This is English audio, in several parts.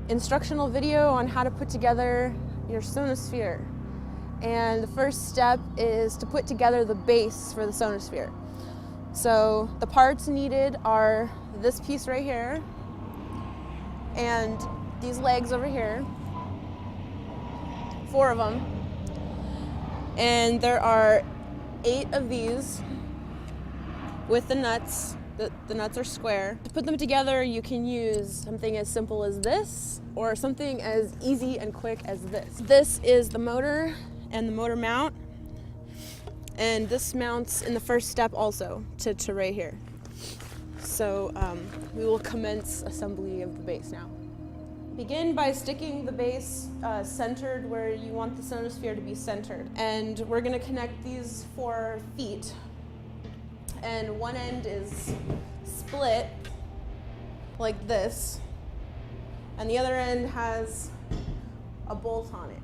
instructional video on how to put together your Sonosphere. And the first step is to put together the base for the Sonosphere. So the parts needed are this piece right here and these legs over here, 4 of them. And there are 8 of these with the nuts. The nuts are square. To put them together, you can use something as simple as this or something as easy and quick as this. This is the motor and the motor mount. And this mounts in the first step also to right here. So we will commence assembly of the base now. Begin by sticking the base centered where you want the Sonosphere to be centered. And we're gonna connect these 4 feet. And one end is split like this, and the other end has a bolt on it.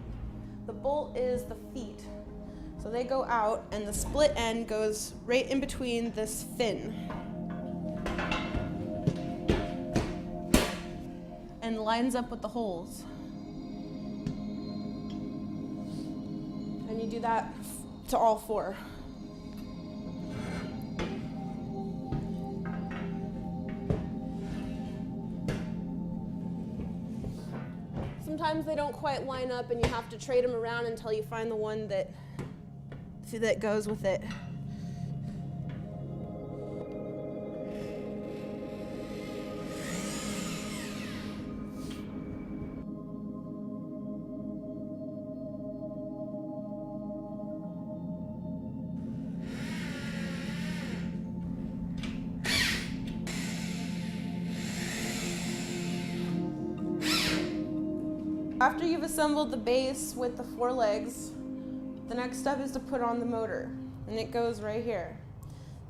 The bolt is the feet, so they go out, and the split end goes right in between this fin and lines up with the holes. And you do that to all 4. Sometimes they don't quite line up and you have to trade them around until you find the one that goes with it. After you've assembled the base with the 4 legs, the next step is to put on the motor, and it goes right here.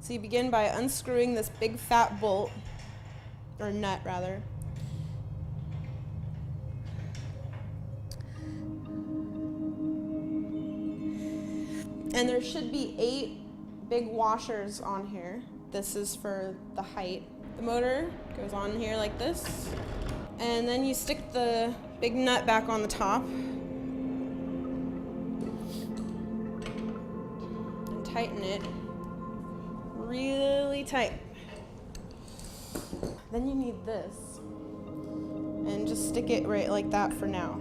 So you begin by unscrewing this big fat bolt, or nut rather. And there should be 8 big washers on here. This is for the height. The motor goes on here like this. And then you stick the big nut back on the top and tighten it really tight. Then you need this, and just stick it right like that for now.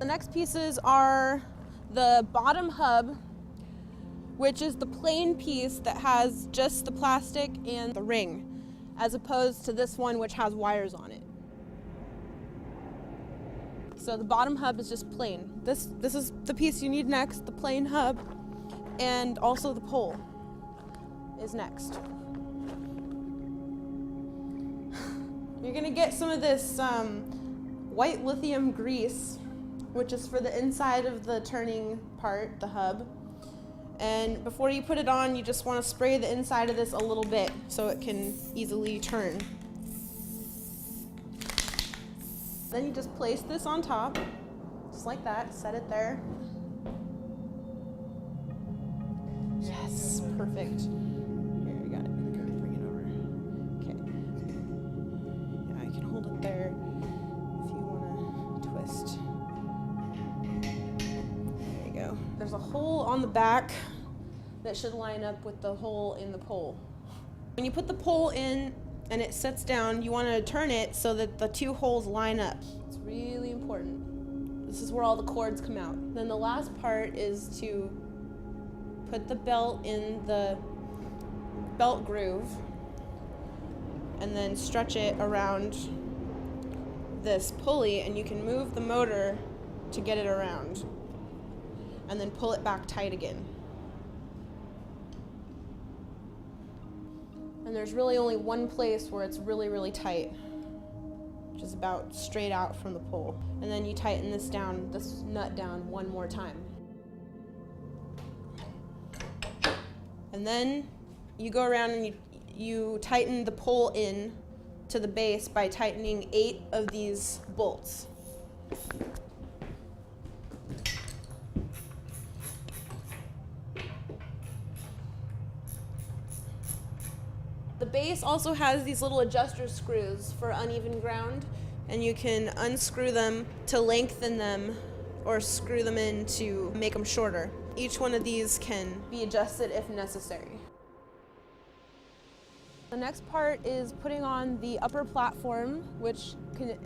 The next pieces are the bottom hub, which is the plain piece that has just the plastic and the ring, as opposed to this one which has wires on it. So the bottom hub is just plain. This is the piece you need next, the plain hub, and also the pole is next. You're gonna get some of this white lithium grease, which is for the inside of the turning part, the hub. And before you put it on, you just want to spray the inside of this a little bit so it can easily turn. Then you just place this on top, just like that, set it there. Yes, perfect. Here, I got it. Bring it over. Okay. Yeah, I can hold it there if you want to twist. There you go. There's a hole on the back that should line up with the hole in the pole. When you put the pole in and it sets down, you want to turn it so that the 2 holes line up. It's really important. This is where all the cords come out. Then the last part is to put the belt in the belt groove and then stretch it around this pulley, and you can move the motor to get it around and then pull it back tight again. And there's really only one place where it's really, really tight, which is about straight out from the pole. And then you tighten this down, this nut down one more time. And then you go around and you tighten the pole in to the base by tightening 8 of these bolts. The base also has these little adjuster screws for uneven ground, and you can unscrew them to lengthen them or screw them in to make them shorter. Each one of these can be adjusted if necessary. The next part is putting on the upper platform, which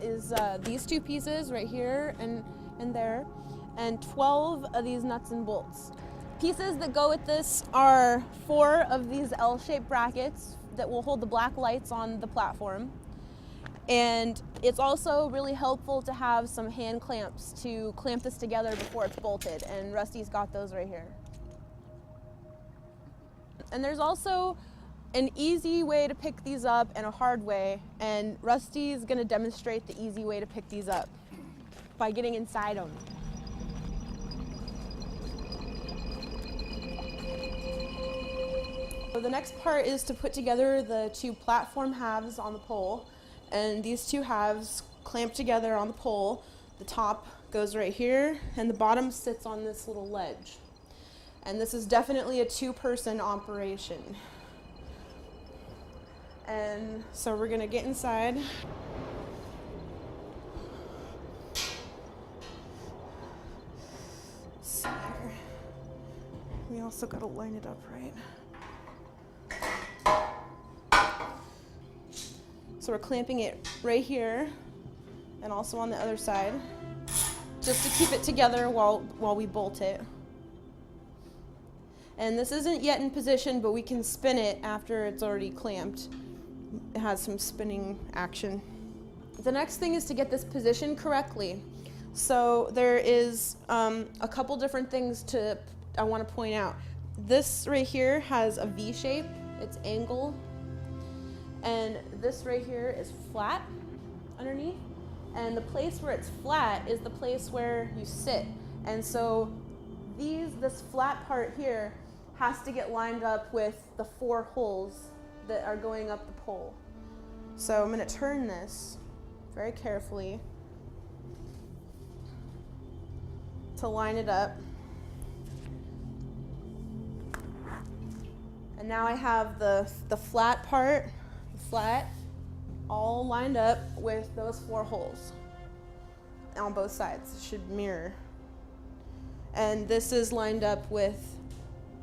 is these two pieces right here and there, and 12 of these nuts and bolts. Pieces that go with this are 4 of these L-shaped brackets that will hold the black lights on the platform. And it's also really helpful to have some hand clamps to clamp this together before it's bolted, and Rusty's got those right here. And there's also an easy way to pick these up and a hard way, and Rusty's gonna demonstrate the easy way to pick these up by getting inside them. So the next part is to put together the 2 platform halves on the pole, and these 2 halves clamp together on the pole. The top goes right here, and the bottom sits on this little ledge. And this is definitely a 2-person operation. And so we're gonna get inside. Let's see here. We also gotta line it up right. So we're clamping it right here and also on the other side, just to keep it together while we bolt it. And this isn't yet in position, but we can spin it after it's already clamped. It has some spinning action. The next thing is to get this positioned correctly. So there is a couple different things I want to point out. This right here has a V shape, it's angle, and this right here is flat underneath. And the place where it's flat is the place where you sit. And so this flat part here has to get lined up with the 4 holes that are going up the pole. So I'm going to turn this very carefully to line it up. And now I have the flat part, all lined up with those 4 holes on both sides. It should mirror. And this is lined up with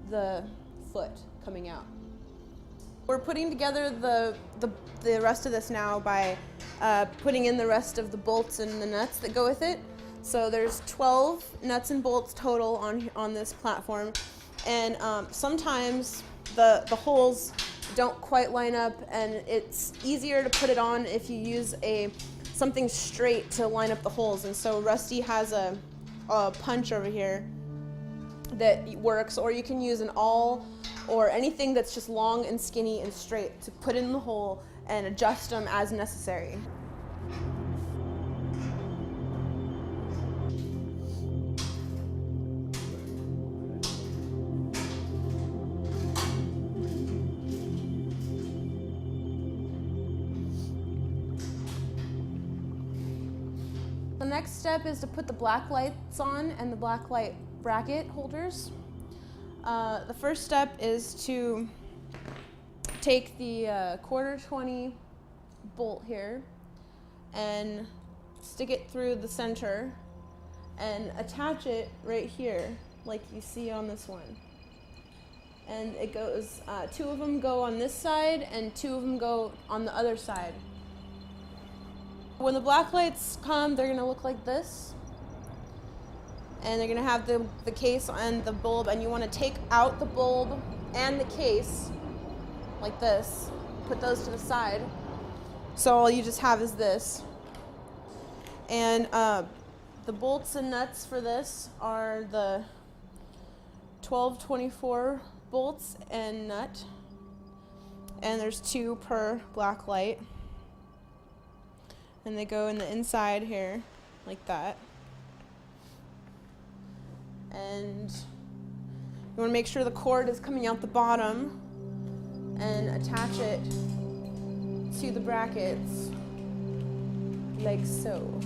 the foot coming out. We're putting together the rest of this now by putting in the rest of the bolts and the nuts that go with it. So there's 12 nuts and bolts total on this platform, and sometimes the holes don't quite line up, and it's easier to put it on if you use something straight to line up the holes. And so Rusty has a punch over here that works, or you can use an awl or anything that's just long and skinny and straight to put in the hole and adjust them as necessary. The next step is to put the black lights on and the black light bracket holders. The first step is to take the 1/4-20 bolt here and stick it through the center and attach it right here like you see on this one. And it goes, 2 of them go on this side and 2 of them go on the other side. When the black lights come, they're going to look like this. And they're going to have the case and the bulb, and you want to take out the bulb and the case like this, put those to the side. So all you just have is this. And the bolts and nuts for this are the 12-24 bolts and nut, and there's 2 per black light, and they go in the inside here like that. And you want to make sure the cord is coming out the bottom and attach it to the brackets like so.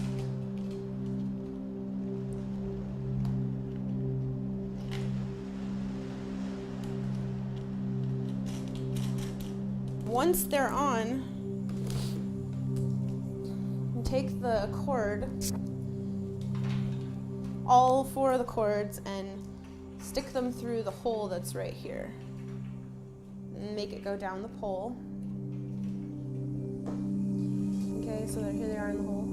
once they're on, you take the cord, all 4 of the cords, and stick them through the hole that's right here. And make it go down the pole. Okay, so here they are in the hole.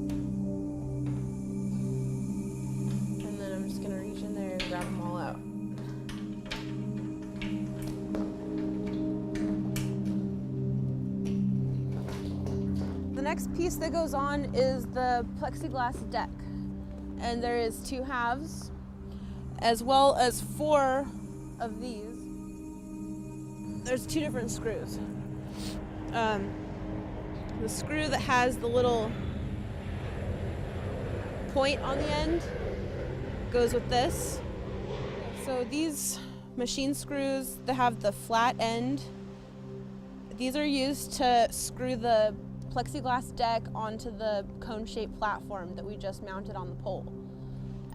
And then I'm just gonna reach in there and grab them all out. The next piece that goes on is the plexiglass deck. And there is 2 halves, as well as 4 of these. There's 2 different screws. The screw that has the little point on the end goes with this. So these machine screws that have the flat end, these are used to screw the plexiglass deck onto the cone-shaped platform that we just mounted on the pole.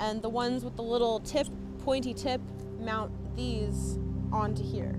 And the ones with the little tip, pointy tip, mount these onto here.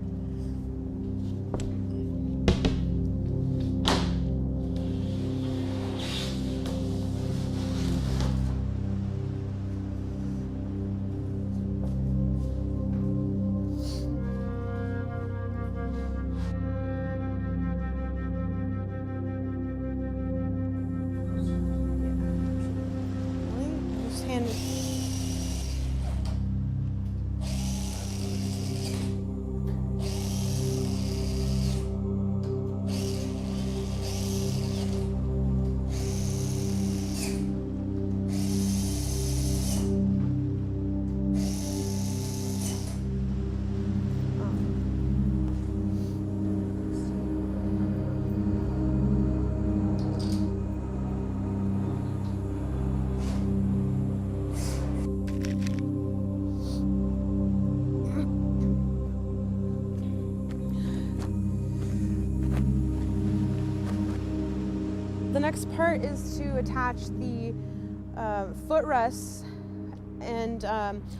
The next part is to attach the footrests and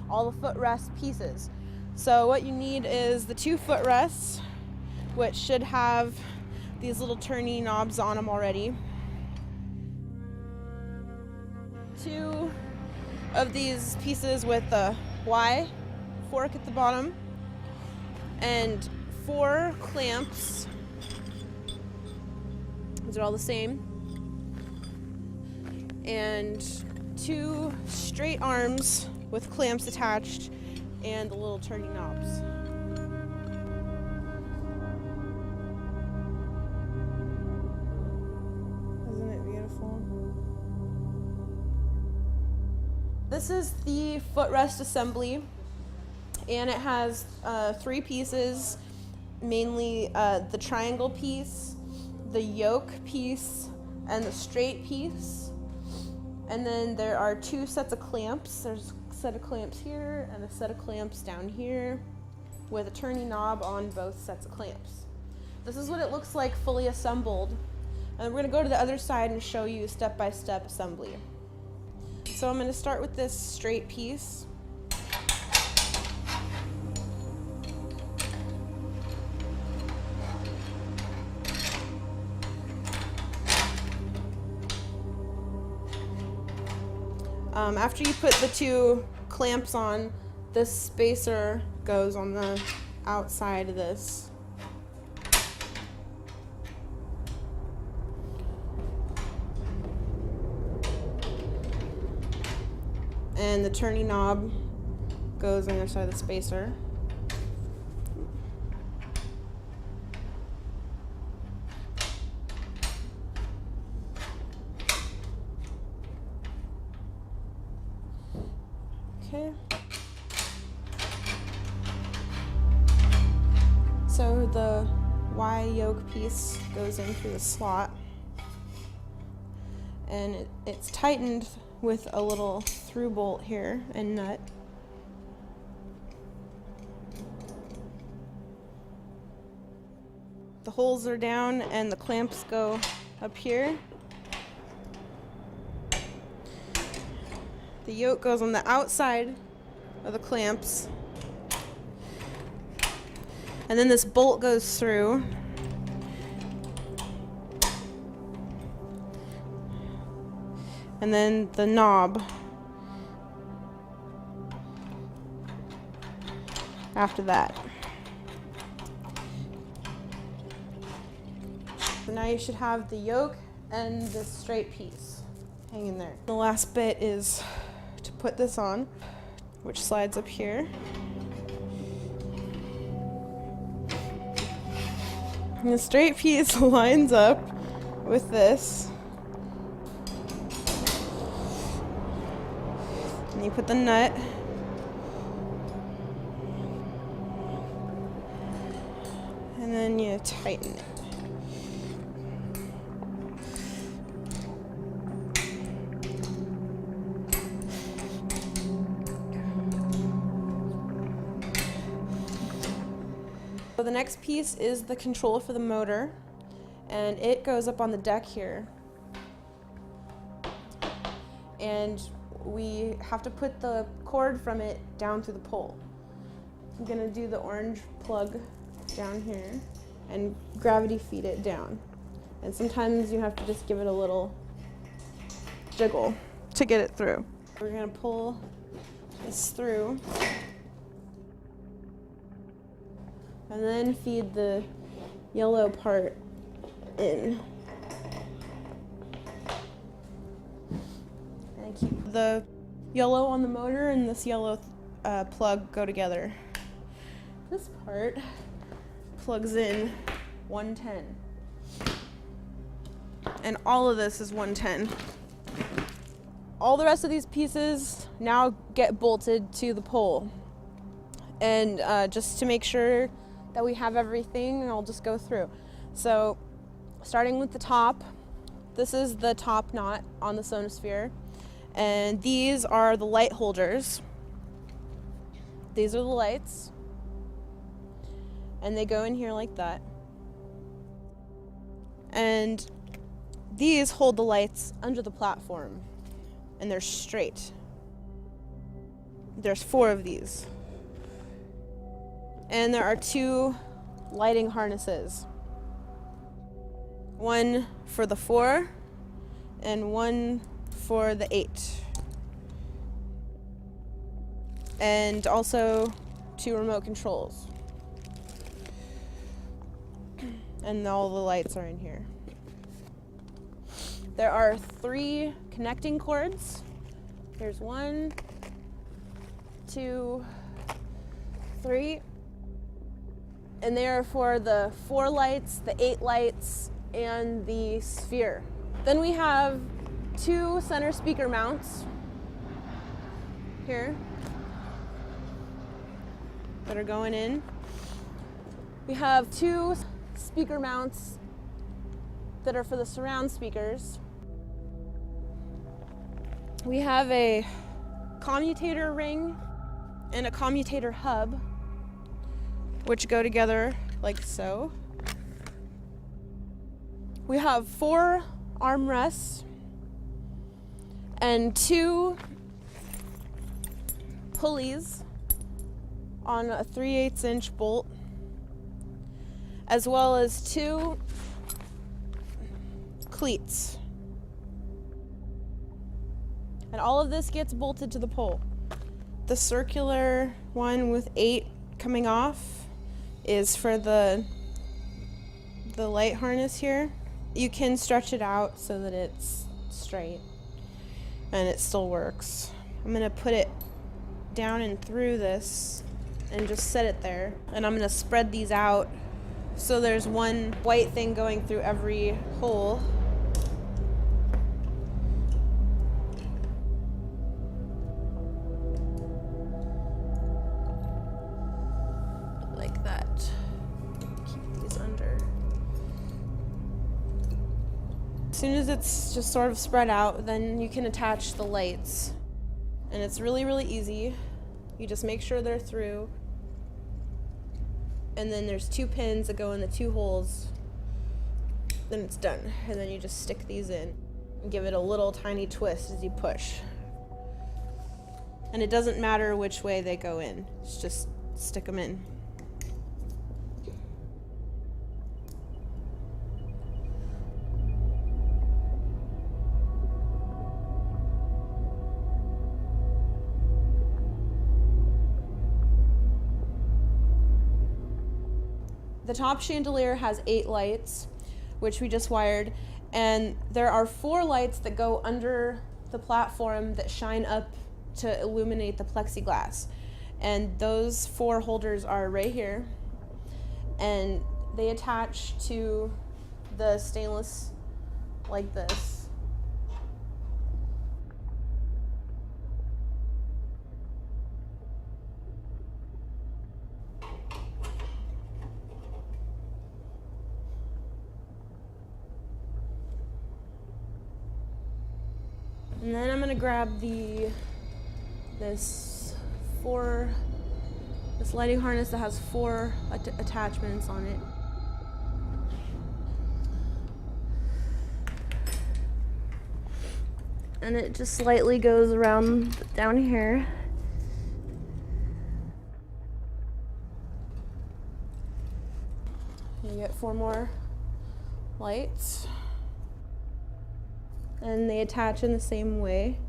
all the footrest pieces. So what you need is the 2 footrests, which should have these little turny knobs on them already. 2 of these pieces with the Y fork at the bottom, and 4 clamps. These are all the same. And 2 straight arms with clamps attached and the little turning knobs. Isn't it beautiful? This is the footrest assembly, and it has 3 pieces, mainly the triangle piece, the yoke piece, and the straight piece. And then there are 2 sets of clamps. There's a set of clamps here and a set of clamps down here with a turning knob on both sets of clamps. This is what it looks like fully assembled. And we're going to go to the other side and show you step-by-step assembly. So I'm going to start with this straight piece. After you put the 2 clamps on, this spacer goes on the outside of this. And the turning knob goes on the other side of the spacer. Okay. So the Y yoke piece goes in through the slot, and it's tightened with a little through bolt here and nut. The holes are down and the clamps go up here. The yoke goes on the outside of the clamps. And then this bolt goes through. and then the knob after that. So now you should have the yoke and the straight piece hanging there. The last bit is to put this on, which slides up here. And the straight piece lines up with this. And you put the nut. And then you tighten it. So the next piece is the control for the motor, and it goes up on the deck here. And we have to put the cord from it down through the pole. I'm gonna do the orange plug down here and gravity feed it down. And sometimes you have to just give it a little jiggle to get it through. We're gonna pull this through and then feed the yellow part in. And keep the yellow on the motor and this yellow plug go together. This part plugs in 110. And all of this is 110. All the rest of these pieces now get bolted to the pole. And just to make sure that we have everything, I'll just go through. So starting with the top, this is the top knot on the Sonosphere. And these are the light holders. These are the lights. And they go in here like that. And these hold the lights under the platform. And they're straight. There's 4 of these. And there are 2 lighting harnesses. One for the 4 and one for the 8. And also 2 remote controls. And all the lights are in here. There are 3 connecting cords. There's 1, 2, 3. And they are for the 4 lights, the 8 lights, and the sphere. Then we have 2 center speaker mounts here that are going in. We have 2 speaker mounts that are for the surround speakers. We have a commutator ring and a commutator hub, which go together like so. We have 4 armrests and 2 pulleys on a 3/8 inch bolt, as well as 2 cleats. And all of this gets bolted to the pole. The circular one with 8 coming off is for the light harness here. You can stretch it out so that it's straight and it still works. I'm gonna put it down and through this and just set it there. And I'm gonna spread these out so there's one white thing going through every hole. Like that. Keep these under. As soon as it's just sort of spread out, then you can attach the lights. And it's really, really easy. You just make sure they're through. And then there's 2 pins that go in the 2 holes. Then it's done. And then you just stick these in and give it a little tiny twist as you push. And it doesn't matter which way they go in. It's just stick them in. The top chandelier has 8 lights, which we just wired, and there are 4 lights that go under the platform that shine up to illuminate the plexiglass. And those 4 holders are right here, and they attach to the stainless like this. And then I'm gonna grab this lighting harness that has 4 attachments on it. And it just slightly goes around down here. You get 4 more lights. And they attach in the same way.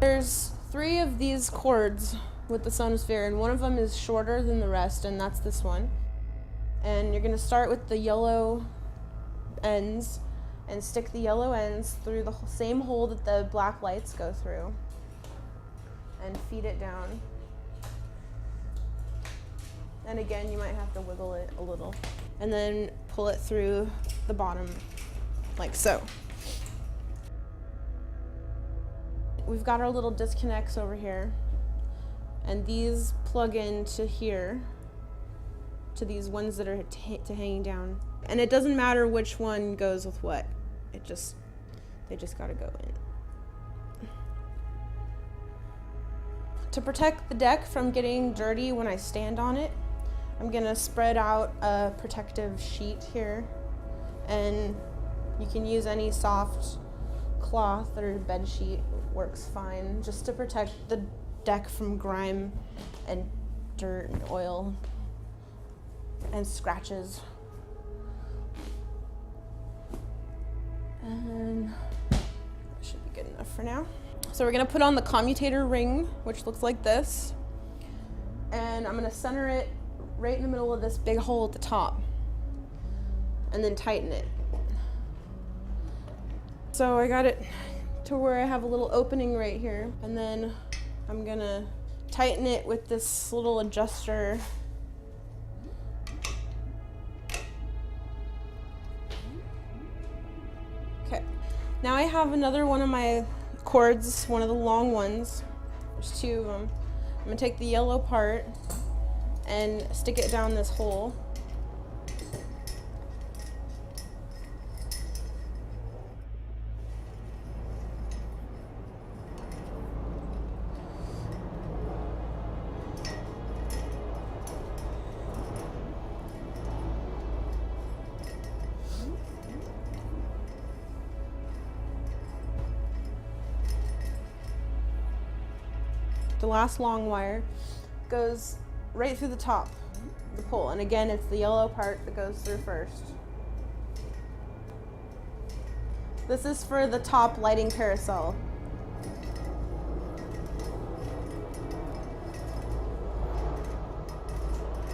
There's 3 of these cords with the Sonosphere, and one of them is shorter than the rest, and that's this one. And you're gonna start with the yellow ends and stick the yellow ends through the same hole that the black lights go through and feed it down. And again, you might have to wiggle it a little. And then pull it through the bottom like so. We've got our little disconnects over here, and these plug into here, to these ones that are to hanging down. And it doesn't matter which one goes with what. They just gotta go in. To protect the deck from getting dirty when I stand on it, I'm gonna spread out a protective sheet here, and you can use any soft cloth or bed sheet, works fine, just to protect the deck from grime and dirt and oil and scratches. And that should be good enough for now. So we're gonna put on the commutator ring, which looks like this, and I'm gonna center it right in the middle of this big hole at the top and then tighten it. So I got it to where I have a little opening right here, and then I'm gonna tighten it with this little adjuster. Okay, now I have another one of my cords, one of the long ones. There's 2 of them. I'm gonna take the yellow part and stick it down this hole. The last long wire goes right through the top of the pole, and again it's the yellow part that goes through first. This is for the top lighting carousel.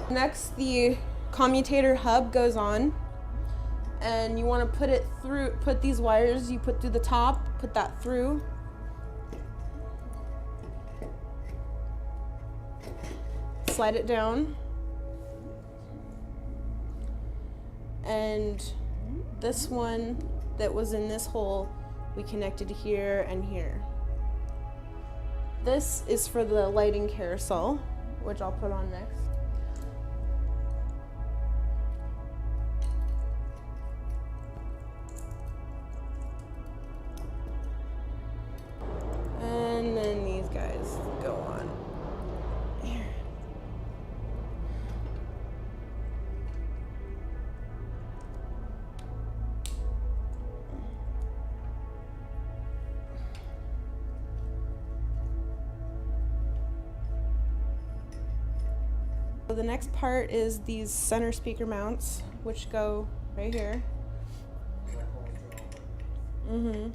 Next, the commutator hub goes on, and you want to put these wires you put through the top, put that through. Slide it down, and this one that was in this hole we connected here and here. This is for the lighting carousel, which I'll put on next. And then these guys go on here. So the next part is these center speaker mounts, which go right here. Mm-hmm.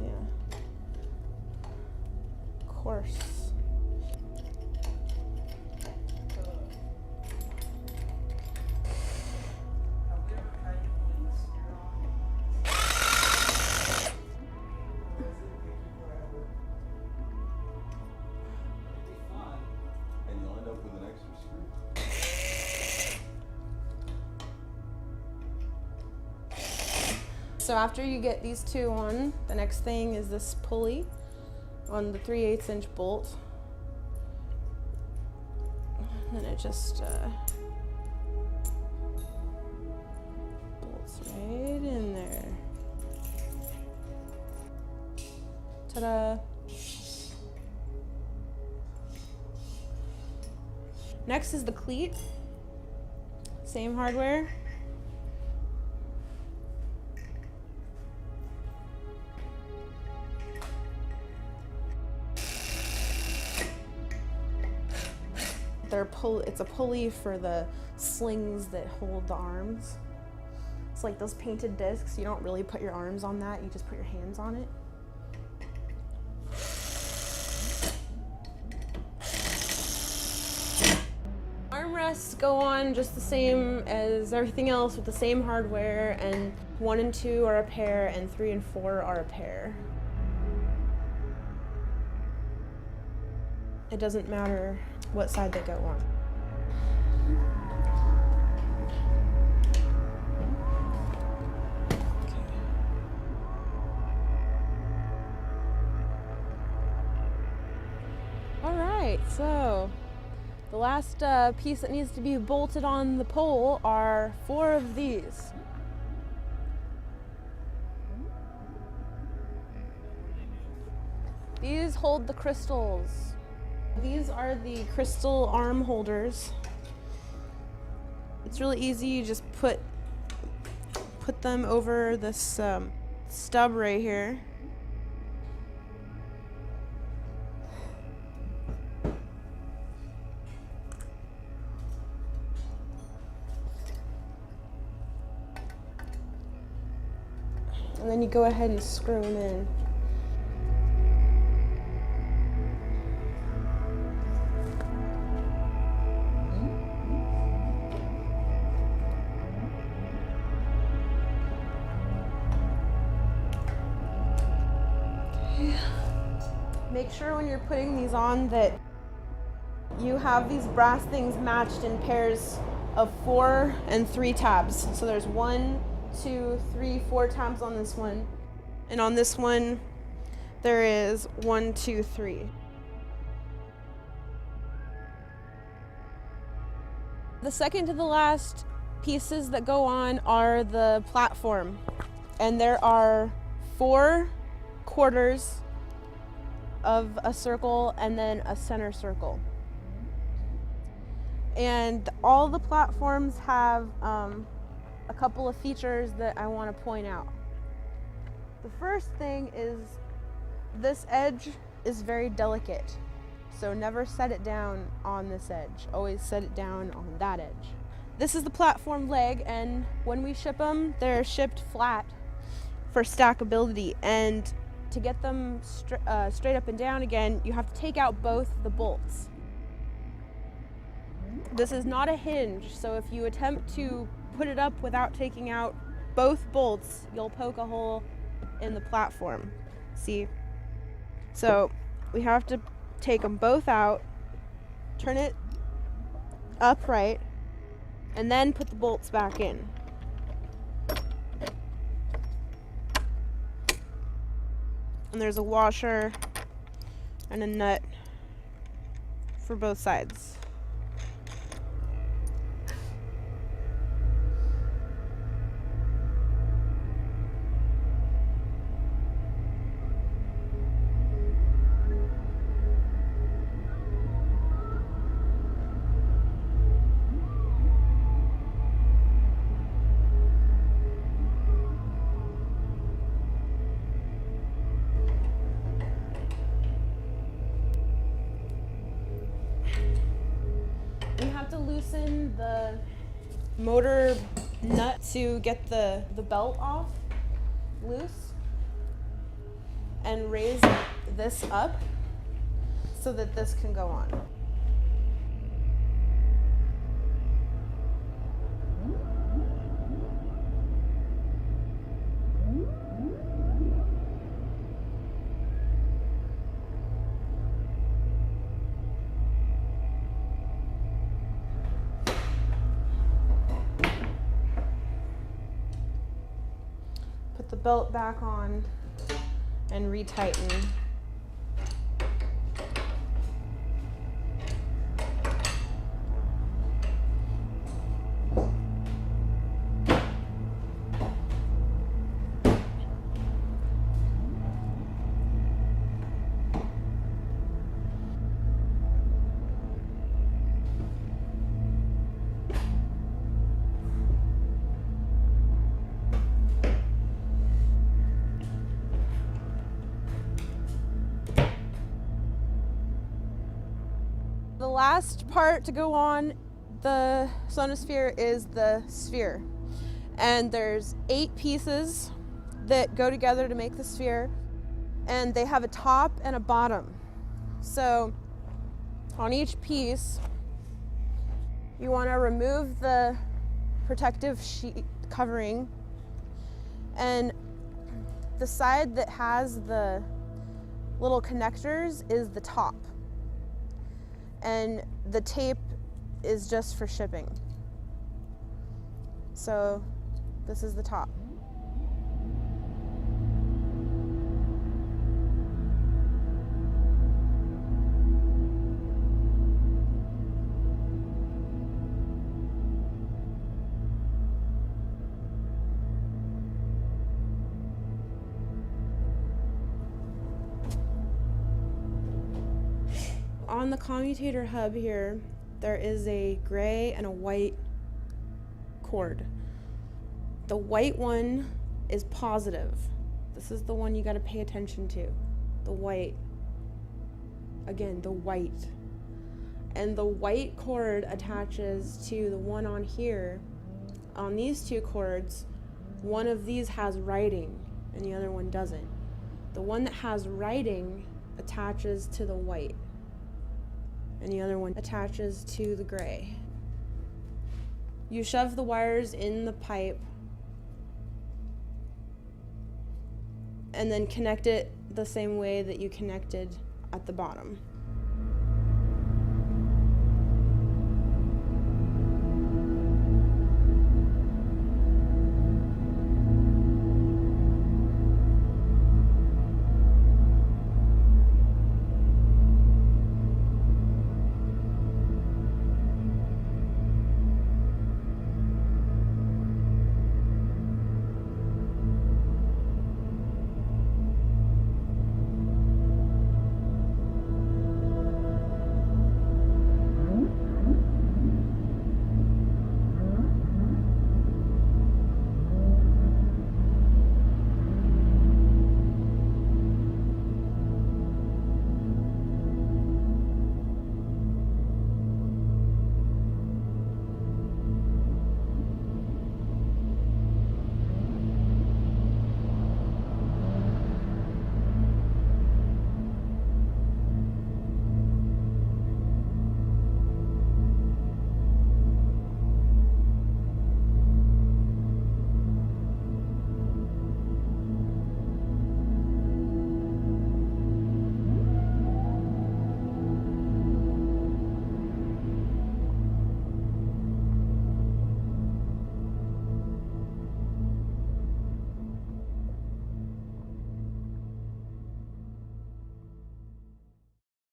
Yeah. Of course. So after you get these two on, the next thing is this pulley on the 3/8" bolt. And then it just bolts right in there. Ta-da! Next is the cleat. Same hardware. It's a pulley for the slings that hold the arms. It's like those painted discs. You don't really put your arms on that, you just put your hands on it. Armrests go on just the same as everything else with the same hardware, and 1 and 2 are a pair, and 3 and 4 are a pair. It doesn't matter what side they go on. All right, so the last piece that needs to be bolted on the pole are 4 of these. These hold the crystals. These are the crystal arm holders. It's really easy. You just put them over this stub right here. And then you go ahead and screw them in. Make sure when you're putting these on that you have these brass things matched in pairs of 4 and 3 tabs. So there's 1, 2, 3, 4 tabs on this one. And on this one, there is 1, 2, 3. The second to the last pieces that go on are the platform. And there are 4 quarters of a circle and then a center circle. And all the platforms have a couple of features that I want to point out. The first thing is this edge is very delicate, so never set it down on this edge. Always set it down on that edge. This is the platform leg, and when we ship them, they're shipped flat for stackability, and to get them straight up and down again, you have to take out both the bolts. This is not a hinge, so if you attempt to put it up without taking out both bolts, you'll poke a hole in the platform. See? So we have to take them both out, turn it upright, and then put the bolts back in. And there's a washer and a nut for both sides. loosen the motor nut to get the belt off loose and raise this up so that this can go on. Put the belt back on and retighten. The last part to go on the Sonosphere is the sphere. And there's 8 pieces that go together to make the sphere. And they have a top and a bottom. So on each piece, you want to remove the protective sheet covering. And the side that has the little connectors is the top. And the tape is just for shipping. So this is the top. On the commutator hub here, there is a gray and a white cord. The white one is positive. This is the one you got to pay attention to. The white. Again, the white. And the white cord attaches to the one on here. On these 2 cords, one of these has writing and the other one doesn't. The one that has writing attaches to the white, and the other one attaches to the gray. You shove the wires in the pipe and then connect it the same way that you connected at the bottom.